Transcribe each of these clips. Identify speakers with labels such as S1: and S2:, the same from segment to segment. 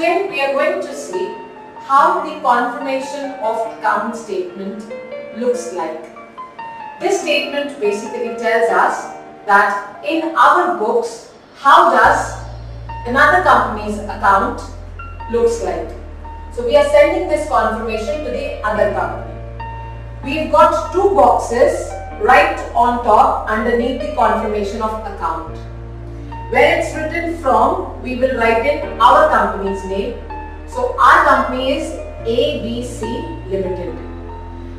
S1: Today we are going to see how the confirmation of account statement looks like. This statement basically tells us that in our books, how does another company's account looks like. So we are sending this confirmation to the other company. We've got two boxes right on top underneath the confirmation of account. Where it's written from, we will write in our company's name. So our company is ABC Limited.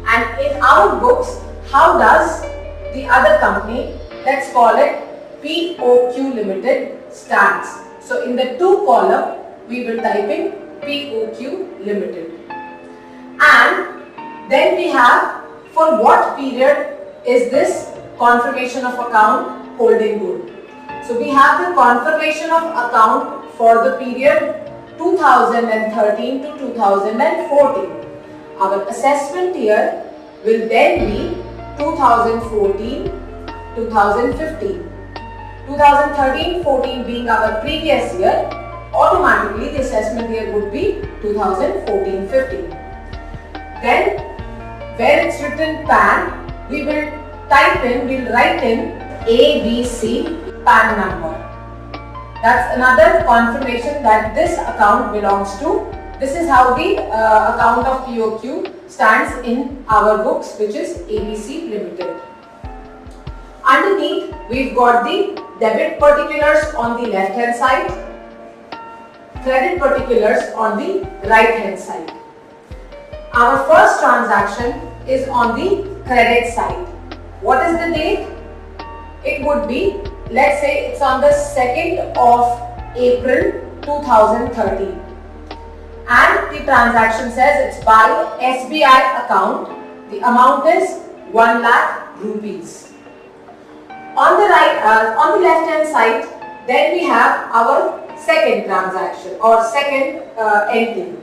S1: And in our books, how does the other company, let's call it POQ Limited, stands. So in the to column, we will type in POQ Limited. And then we have for what period is this confirmation of account holding good. So we have the confirmation of account for the period 2013 to 2014. Our assessment year will then be 2014-2015. 2013-14 being our previous year, automatically the assessment year would be 2014-15. Then where it's written PAN, we will write in ABC PAN number. That's another confirmation that this account belongs to. This is how the account of POQ stands in our books, which is ABC Limited. Underneath, we've got the debit particulars on the left hand side, credit particulars on the right hand side. Our first transaction is on the credit side. What is the date? It would be, let's say it's on the 2nd of April 2013. And the transaction says it's by SBI account. The amount is 1 lakh rupees. On the left hand side, then we have our second transaction or second entry.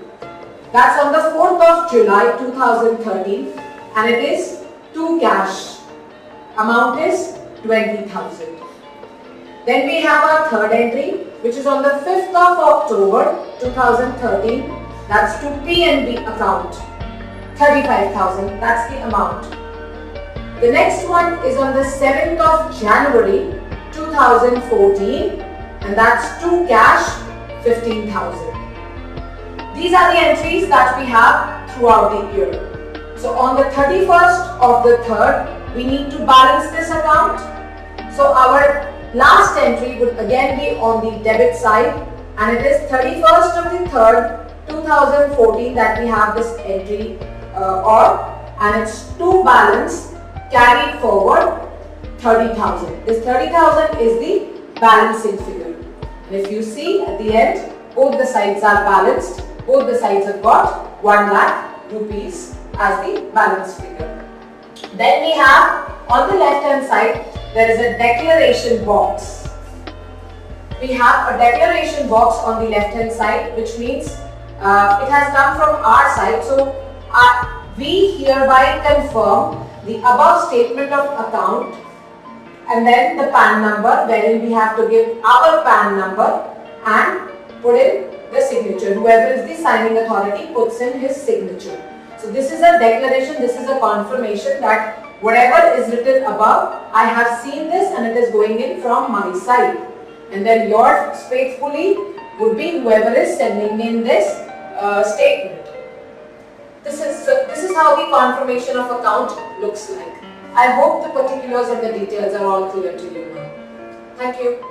S1: That's on the 4th of July 2013 and it is to cash. Amount is 20,000. Then we have our third entry, which is on the 5th of October 2013. That's to PNB account. 35,000. That's the amount. The next one is on the 7th of January 2014 and that's to cash 15,000. These are the entries that we have throughout the year. So on the 31st of the 3rd, we need to balance this account. So our last entry would again be on the debit side and it is 31st of the 3rd, 2014 that we have this entry and it's to balance carried forward 30,000. This 30,000 is the balancing figure. And if you see at the end, both the sides are balanced. Both the sides have got 1 lakh rupees as the balance figure. Then we have on the left hand side, there is a declaration box. We have a declaration box on the left hand side, which means it has come from our side. So we hereby confirm the above statement of account and then the PAN number, wherein we have to give our PAN number and put in the signature. Whoever is the signing authority puts in his signature. So this is a declaration, this is a confirmation that whatever is written above, I have seen this and it is going in from my side. And then yours faithfully would be whoever is sending in this statement. This is how the confirmation of account looks like. I hope the particulars and the details are all clear to you now. Thank you.